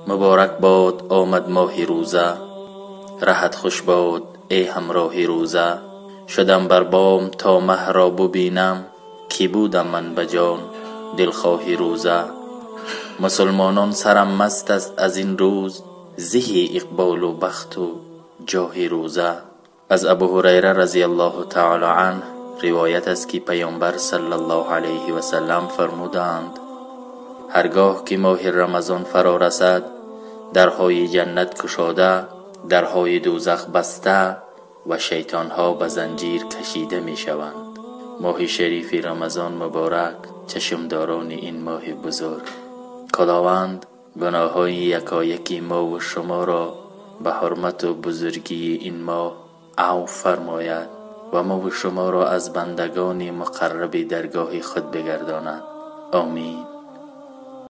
مبارک باد آمد ماه روزه، رهت خوش باد ای همراه روزه. شدم بر بام تا مه را ببینم، کی بودم من بجان دلخواه روزه. مسلمانان سرم مست است از این روز، زهی اقبال و بخت و جاه روزه. از ابو هریره رضی الله تعالی عنه روایت است که پیامبر صلی الله علیه و سلم فرمودند هرگاه که ماه رمضان فرا رسد، درهای جنت گشاده، درهای دوزخ بسته و شیطانها به زنجیر کشیده می شوند. ماه شریف رمضان مبارک، چشمداران این ماه بزرگ، خداوند گناههای یکایکی ما و شما را به حرمت و بزرگی این ماه عفو فرماید و ما و شما را از بندگان مقرب درگاه خود بگرداند. آمین.